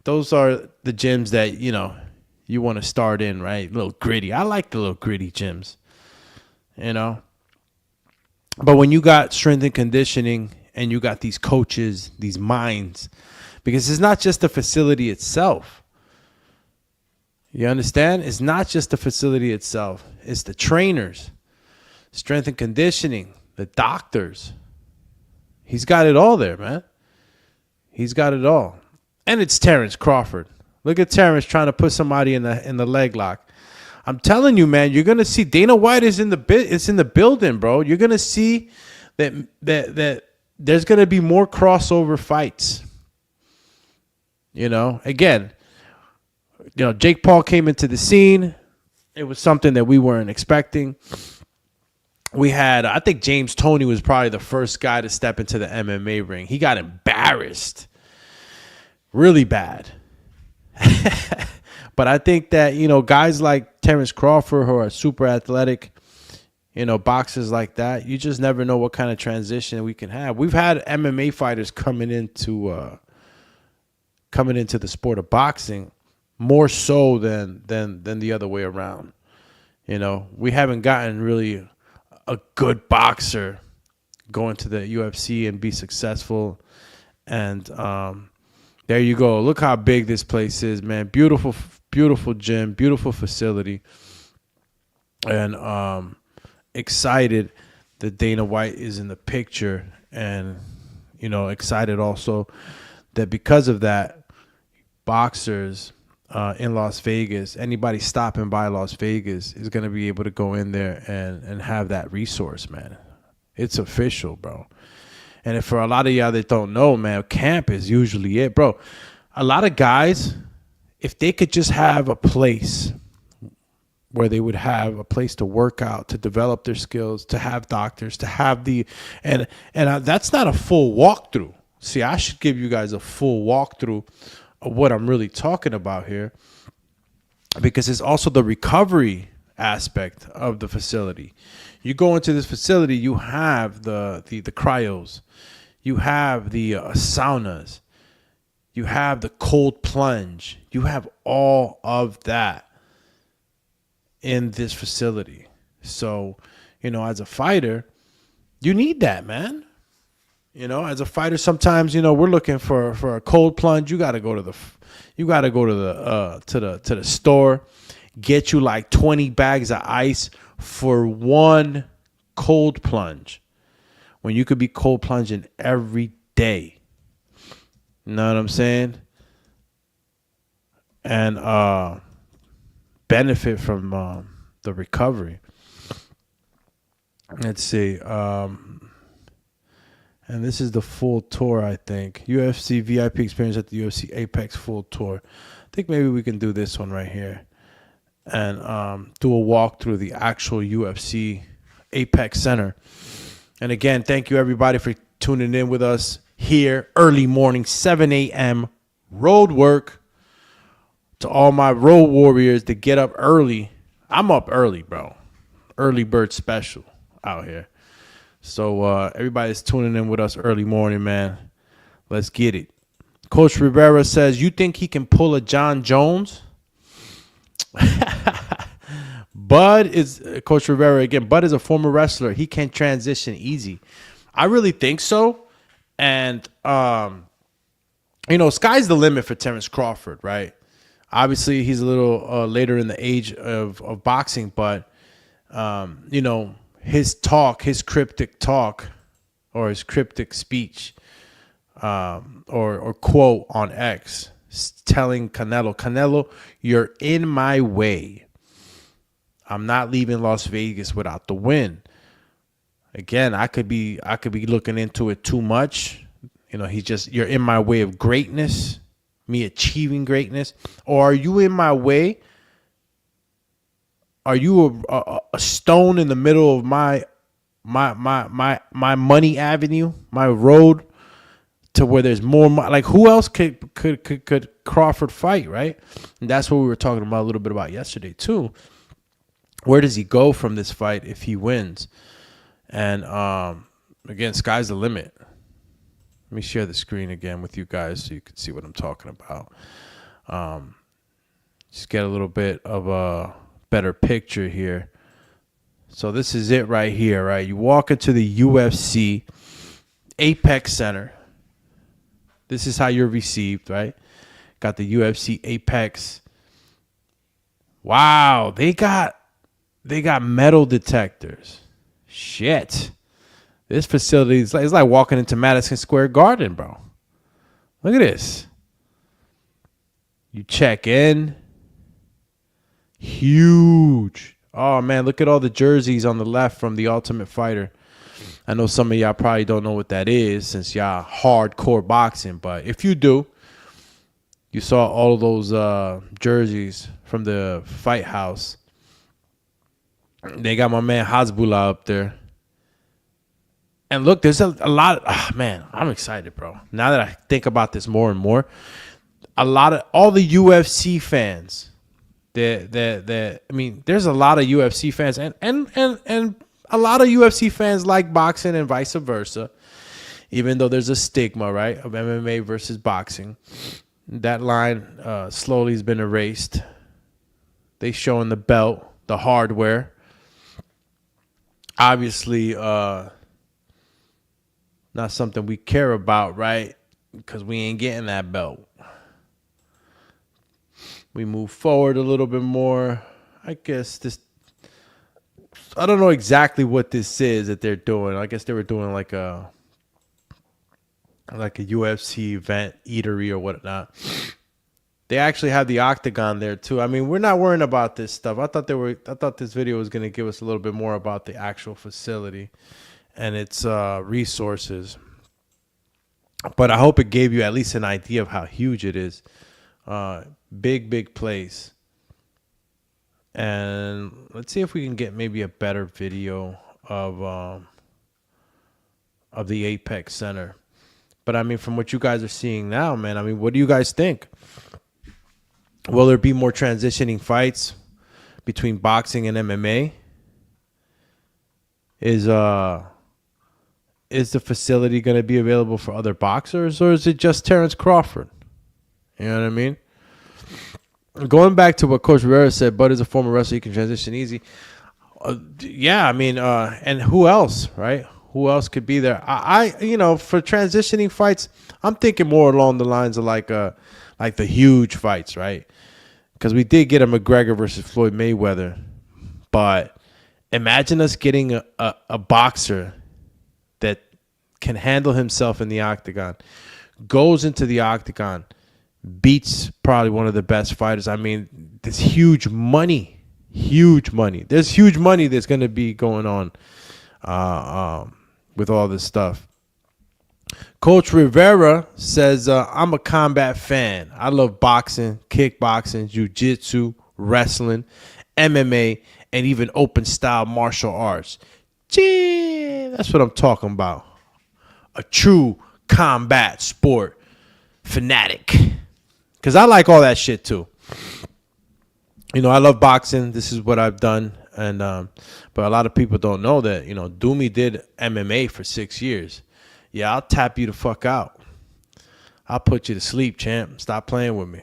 those are the gyms that you want to start in, right? A little gritty. I like the little gritty gyms, But when you got strength and conditioning and you got these coaches, these minds, because it's not just the facility itself. You understand? It's not just the facility itself. It's the trainers, strength and conditioning, the doctors. He's got it all there, man. He's got it all. And it's Terrence Crawford. Look at Terrence trying to put somebody in the leg lock. I'm telling you, man, you're gonna see Dana White is in the building, bro. You're gonna see that there's gonna be more crossover fights. Again, Jake Paul came into the scene. It was something that we weren't expecting. We had, I think James Toney was probably the first guy to step into the MMA ring. He got embarrassed really bad. But I think that, guys like Terrence Crawford, who are super athletic, boxers like that, you just never know what kind of transition we can have. We've had MMA fighters coming into the sport of boxing more so than the other way around. We haven't gotten really a good boxer go into the UFC and be successful. And there you go. Look how big this place is, man. Beautiful, beautiful gym, beautiful facility. And excited that Dana White is in the picture, and excited also that because of that, boxers in Las Vegas, anybody stopping by Las Vegas is going to be able to go in there and have that resource, man. It's official, bro. And if for a lot of y'all that don't know, man, camp is usually it, bro. A lot of guys, if they could just have a place where they would have a place to work out, to develop their skills, to have doctors, to have and that's not a full walkthrough. See, I should give you guys a full walkthrough of what I'm really talking about here, because it's also the recovery aspect of the facility. You go into this facility, you have the cryos, you have the saunas, you have the cold plunge, you have all of that in this facility. So, as a fighter, you need that, man. As a fighter, sometimes we're looking for a cold plunge. You got to go to the store, get you like 20 bags of ice for one cold plunge, when you could be cold plunging every day. You know what I'm saying? and benefit from the recovery. Let's see. And this is the full tour, I think. UFC VIP experience at the UFC Apex full tour. I think maybe we can do this one right here and do a walk through the actual UFC Apex Center. And again, thank you everybody for tuning in with us here early morning, 7 a.m. road work. To all my road warriors that get up early. I'm up early, bro. Early bird special out here. So everybody's tuning in with us early morning, man. Let's get it. Coach Rivera says, you think he can pull a John Jones? Bud is Coach Rivera again. Bud is a former wrestler. He can transition easy. I really think so. And, sky's the limit for Terrence Crawford, right? Obviously, he's a little later in the age of boxing, but, his talk, his cryptic talk or his cryptic speech or quote on X telling Canelo, you're in my way. I'm not leaving Las Vegas without the win. Again, I could be looking into it too much. You're in my way of greatness, me achieving greatness. Or are you in my way? Are you a stone in the middle of my money avenue, my road to where there's more money? Like, who else could Crawford fight, right? And that's what we were talking about a little bit about yesterday too. Where does he go from this fight if he wins? And again, sky's the limit. Let me share the screen again with you guys so you can see what I'm talking about. Just get a little bit of a better picture here. So this is it right here, right? You walk into the UFC Apex Center. This is how you're received, right? Got the UFC Apex. Wow, they got metal detectors. Shit. This facility is like walking into Madison Square Garden, bro. Look at this. You check in. Huge. Oh, man, look at all the jerseys on the left from The Ultimate Fighter. I know some of y'all probably don't know what that is since y'all hardcore boxing, but if you do, you saw all of those jerseys from the Fight House. They got my man Hasbullah up there. And look, there's a lot of, man, I'm excited, bro. Now that I think about this more and more, all the UFC fans, there's a lot of UFC fans and a lot of UFC fans like boxing and vice versa, even though there's a stigma, right, of MMA versus boxing. That line slowly has been erased. They showing the belt, the hardware. Obviously, not something we care about, right? Because we ain't getting that belt. We move forward a little bit more. I guess I don't know exactly what this is that they're doing. I guess they were doing like a UFC event, eatery or whatnot. They actually have the octagon there too. I mean, we're not worrying about this stuff. I thought this video was going to give us a little bit more about the actual facility and its resources. But I hope it gave you at least an idea of how huge it is. Big place. And let's see if we can get maybe a better video of the Apex Center. But I mean, from what you guys are seeing now, man, I mean, what do you guys think? Will there be more transitioning fights between boxing and MMA? Is the facility going to be available for other boxers, or is it just Terrence Crawford? You know what I mean? Going back to what Coach Rivera said, Bud is a former wrestler. He can transition easy. Yeah, I mean, and who else, right? Who else could be there? I for transitioning fights, I'm thinking more along the lines of like the huge fights, right? Because we did get a McGregor versus Floyd Mayweather, but imagine us getting a boxer that can handle himself in the octagon, goes into the octagon, beats probably one of the best fighters. I mean, there's huge money. There's huge money that's going to be going on with all this stuff. Coach Rivera says, I'm a combat fan. I love boxing, kickboxing, jiu-jitsu, wrestling, MMA, and even open style martial arts. Gee, that's what I'm talking about. A true combat sport fanatic. Because I like all that shit too. You know, I love boxing. This is what I've done. And but a lot of people don't know that, you know, Doomy did MMA for 6 years. Yeah, I'll tap you the fuck out. I'll put you to sleep, champ. Stop playing with me.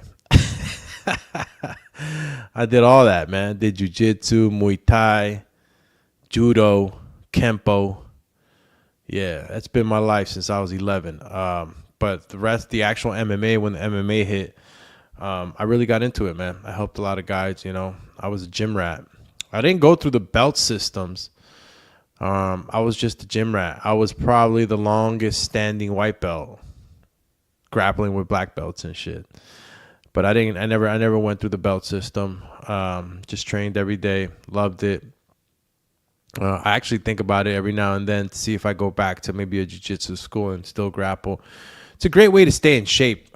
I did all that, man. Did jiu-jitsu, Muay Thai, judo, Kempo. Yeah, that's been my life since I was 11. But the actual MMA, when the MMA hit, I really got into it, man. I helped a lot of guys, you know. I was a gym rat. I didn't go through the belt systems. I was just a gym rat. I was probably the longest standing white belt, grappling with black belts and shit. But I never went through the belt system. Just trained every day, loved it. I actually think about it every now and then to see if I go back to maybe a jiu-jitsu school and still grapple. It's a great way to stay in shape.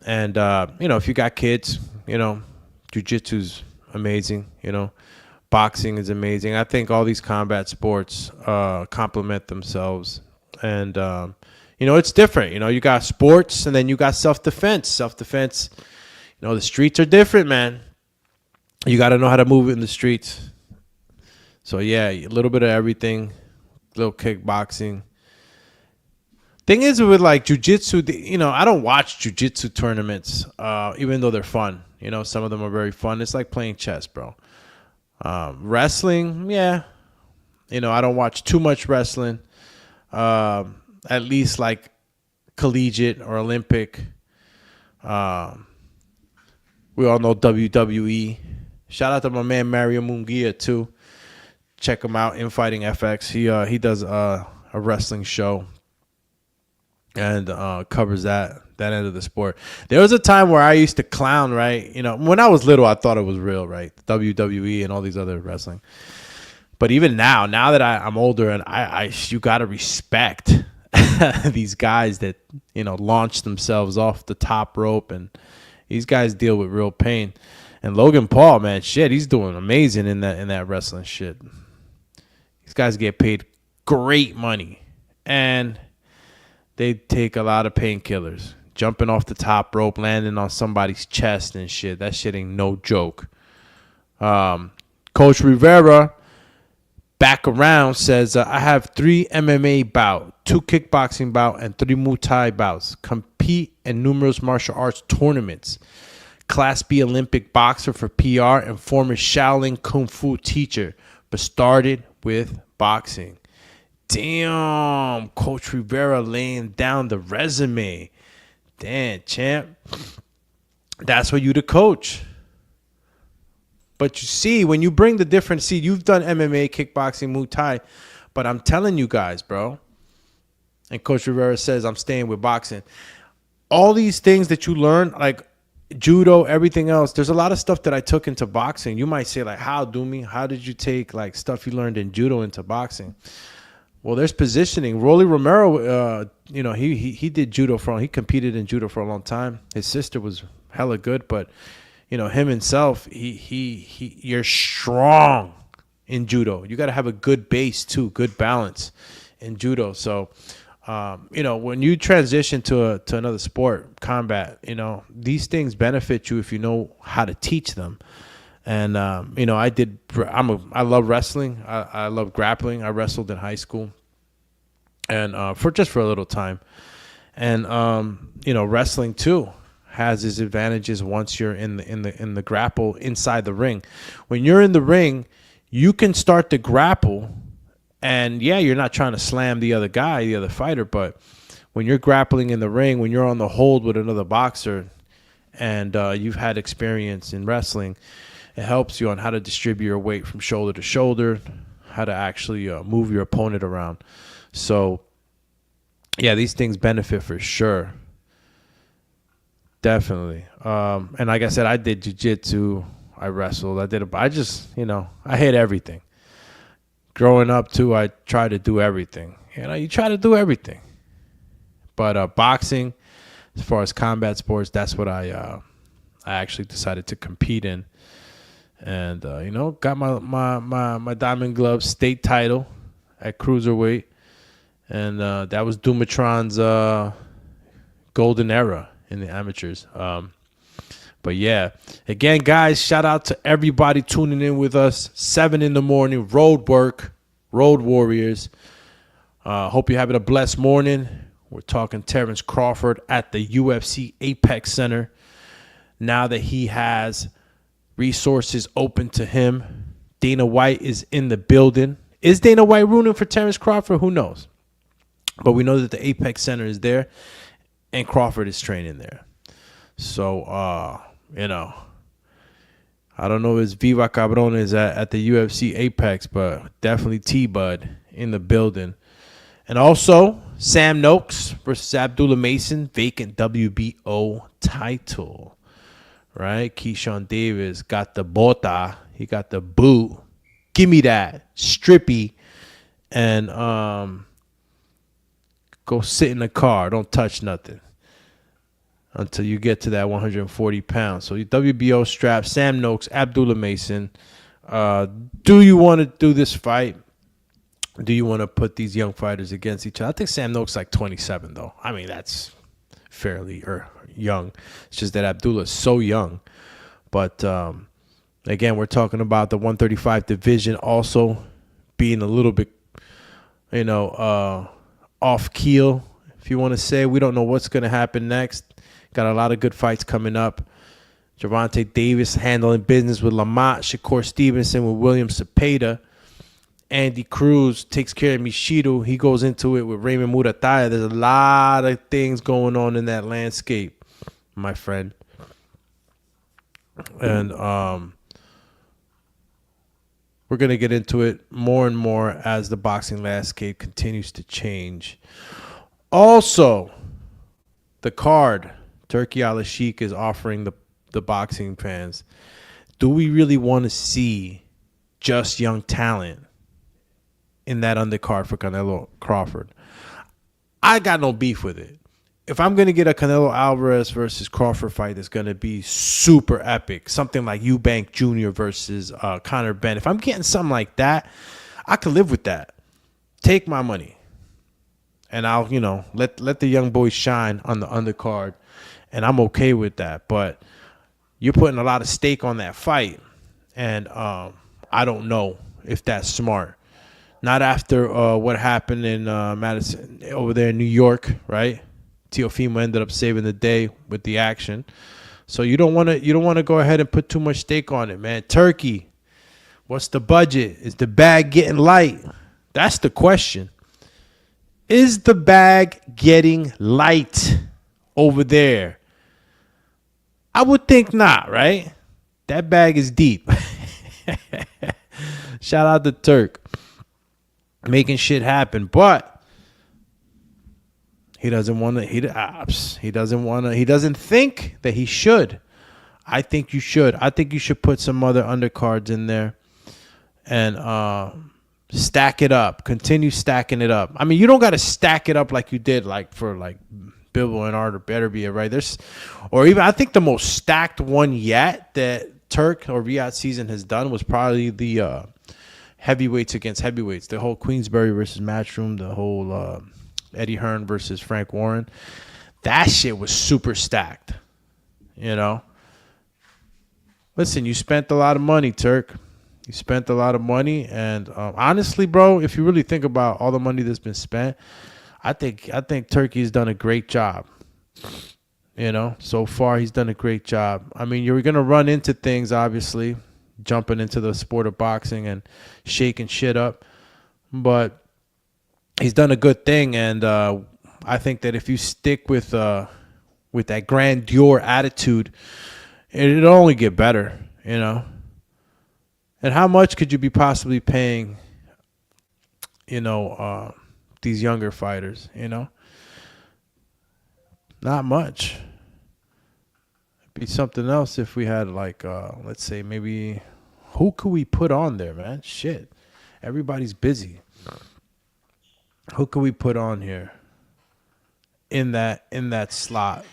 And, you know, if you got kids, you know, jiu-jitsu's amazing, you know. Boxing is amazing. I think all these combat sports complement themselves. And, you know, it's different. You know, you got sports and then you got self-defense. Self-defense, you know, the streets are different, man. You got to know how to move in the streets. So, yeah, a little bit of everything, a little kickboxing. Thing is with, like, jiu-jitsu, you know, I don't watch jiu-jitsu tournaments, even though they're fun. You know, some of them are very fun. It's like playing chess, bro. Wrestling, yeah. You know, I don't watch too much wrestling. At least, like, collegiate or Olympic. We all know WWE. Shout out to my man Mario Munguia, too. Check him out, Infighting FX. He does a wrestling show and covers that end of the sport. There was a time where I used to clown, right? You know, when I was little, I thought it was real, right? WWE and all these other wrestling. But even now that I'm older, and you got to respect these guys that, you know, launch themselves off the top rope, and these guys deal with real pain. And Logan Paul, man, shit, he's doing amazing in that wrestling shit. These guys get paid great money, and they take a lot of painkillers. Jumping off the top rope, landing on somebody's chest and shit. That shit ain't no joke. Coach Rivera, back around, says, I have 3 MMA bouts, 2 kickboxing bouts, and 3 Muay Thai bouts. Compete in numerous martial arts tournaments. Class B Olympic boxer for PR and former Shaolin Kung Fu teacher, but started with boxing. Damn, Coach Rivera laying down the resume. Damn, champ. That's why you the coach. But you see, when you bring the different, see, you've done MMA, kickboxing, Muay Thai, but I'm telling you guys, bro, and Coach Rivera says, I'm staying with boxing. All these things that you learn, like judo, everything else, there's a lot of stuff that I took into boxing. You might say, like, how, Doomy? How did you take, like, stuff you learned in judo into boxing? Well, there's positioning. Rolly Romero, you know, he did judo he competed in judo for a long time. His sister was hella good, but, you know, him himself, you're strong in judo. You got to have a good base too, good balance in judo. So, you know, when you transition to another sport, combat, you know, these things benefit you if you know how to teach them. And, you know, I love wrestling. I love grappling. I wrestled in high school and for a little time. And, you know, wrestling too has its advantages once you're in the grapple inside the ring. When you're in the ring, you can start to grapple. And, yeah, you're not trying to slam the other guy, the other fighter. But when you're grappling in the ring, when you're on the hold with another boxer and you've had experience in wrestling, it helps you on how to distribute your weight from shoulder to shoulder, how to actually move your opponent around. So, yeah, these things benefit for sure. Definitely. And like I said, I did jiu-jitsu. I wrestled. I hit everything. Growing up, too, I tried to do everything. You try to do everything. But boxing, as far as combat sports, that's what I actually decided to compete in. And, got my Diamond Glove state title at cruiserweight. And that was Dumatron's golden era in the amateurs. But yeah, again, guys, shout out to everybody tuning in with us. 7 in the morning, road work, road warriors. Hope you're having a blessed morning. We're talking Terrence Crawford at the UFC Apex Center. Now that he has resources open to him, Dana White is in the building. Is Dana White rooting for Terrence Crawford? Who knows? But we know that the Apex Center is there, and Crawford is training there. So, I don't know if it's Viva Cabrones at the UFC Apex, but definitely T-Bud in the building. And also, Sam Noakes versus Abdullah Mason, vacant WBO title. Right? Keyshawn Davis got the bota. He got the boot. Give me that. Strippy. And go sit in the car. Don't touch nothing until you get to that 140 pounds. So WBO strap, Sam Noakes, Abdullah Mason. Do you want to do this fight? Do you want to put these young fighters against each other? I think Sam Noakes like 27, though. I mean, that's fairly young. It's just that Abdullah is so young. But, again, we're talking about the 135 division also being a little bit, off keel, if you want to say. We don't know what's going to happen next. Got a lot of good fights coming up. Gervonta Davis handling business with Lamont. Shakur Stevenson with William Cepeda. Andy Cruz takes care of Mishido. He goes into it with Raymond Murataya. There's a lot of things going on in that landscape, my friend. And we're going to get into it more and more as the boxing landscape continues to change. Also, the card, Turkey Al-Sheikh is offering the boxing fans. Do we really want to see just young talent in that undercard for Canelo Crawford? I got no beef with it. If I'm going to get a Canelo Alvarez versus Crawford fight, it's going to be super epic. Something like Eubank Jr. versus Conor Benn. If I'm getting something like that, I could live with that. Take my money. And I'll, let the young boys shine on the undercard. And I'm okay with that. But you're putting a lot of stake on that fight. And I don't know if that's smart. Not after what happened in Madison over there in New York, right? Teofimo ended up saving the day with the action. So you don't want to go ahead and put too much stake on it, man. Turkey, what's the budget? Is the bag getting light? That's the question. Is the bag getting light over there? I would think not, right? That bag is deep. Shout out to Turk. Making shit happen, but he doesn't want to. He doesn't want to. He doesn't think that he should. I think you should. I think you should put some other undercards in there and stack it up. Continue stacking it up. I mean, you don't got to stack it up like you did for Bilbo and Art or Beterbiev, right? Or even I think the most stacked one yet that Turk or Riyadh season has done was probably the heavyweights against heavyweights. The whole Queensberry versus Matchroom, the whole Eddie Hearn versus Frank Warren. That shit was super stacked, Listen, you spent a lot of money, Turk. You spent a lot of money. And honestly, bro, if you really think about all the money that's been spent, I think Turkey's done a great job. So far he's done a great job. I mean, you're going to run into things, obviously, jumping into the sport of boxing and shaking shit up. But he's done a good thing, and I think that if you stick with that grandeur attitude, it'll only get better, And how much could you be possibly paying, these younger fighters, Not much. be something else if we had like let's say maybe who could we put on there, man? Shit. Everybody's busy. Who could we put on here in that slot?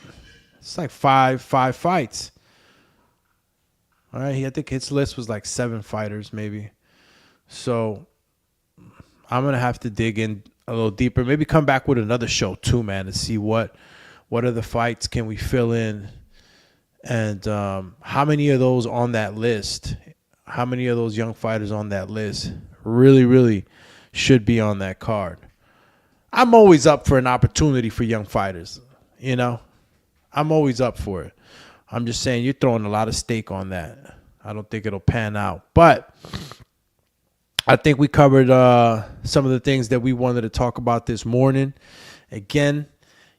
It's like five fights. All right, I think his list was like 7 fighters maybe. So I'm gonna have to dig in a little deeper. Maybe come back with another show too, man, to see what are the fights can we fill in, and how many of those on that list, how many of those young fighters on that list really should be on that card. I'm always up for an opportunity for young fighters, you know. I'm always up for it. I'm just saying you're throwing a lot of stake on that. I don't think it'll pan out, but I think we covered some of the things that we wanted to talk about this morning. Again,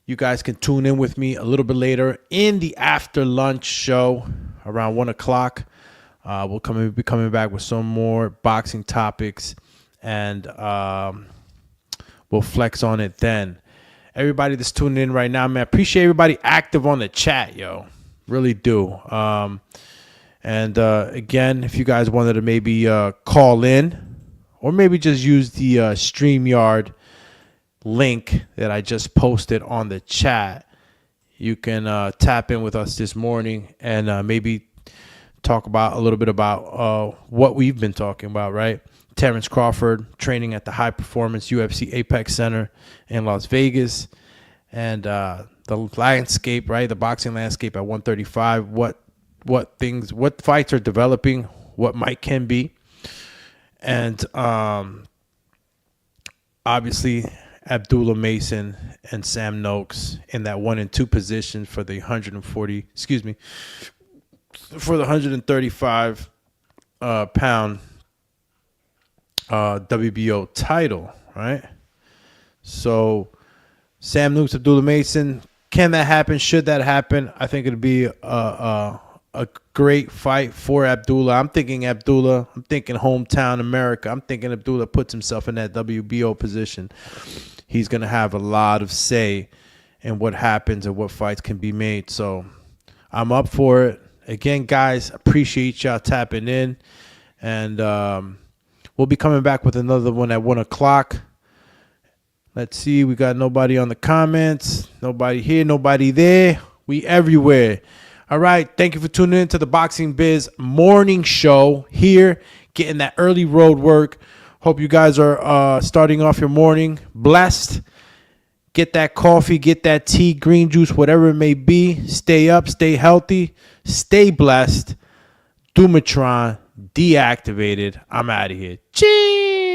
you guys can tune in with me a little bit later in the after lunch show around 1 o'clock. We'll be coming back with some more boxing topics, and we'll flex on it then. Everybody that's tuning in right now, man, appreciate everybody active on the chat, yo. Really do. And again, if you guys wanted to maybe call in or maybe just use the StreamYard link that I just posted on the chat, you can tap in with us this morning and maybe talk about a little bit about what we've been talking about, right? Terrence Crawford training at the High Performance UFC Apex Center in Las Vegas, and the landscape, right? The boxing landscape at 135. What fights are developing, what might can be, and obviously Abdullah Mason and Sam Noakes in that 1 and 2 position for the 135 pound WBO title, right? So Sam Noakes, Abdullah Mason, can that happen? Should that happen? I think it'd be a great fight for Abdullah. I'm thinking hometown America. I'm thinking Abdullah puts himself in that WBO position. He's going to have a lot of say in what happens and what fights can be made. So I'm up for it. Again, guys, appreciate y'all tapping in. And we'll be coming back with another one at 1 o'clock. Let's see. We got nobody on the comments. Nobody here. Nobody there. We everywhere. All right. Thank you for tuning in to the Boxing Biz morning show here. Getting that early road work. Hope you guys are starting off your morning blessed. Get that coffee, get that tea, green juice, whatever it may be. Stay up, stay healthy, stay blessed. Dumatron deactivated. I'm out of here. Cheers.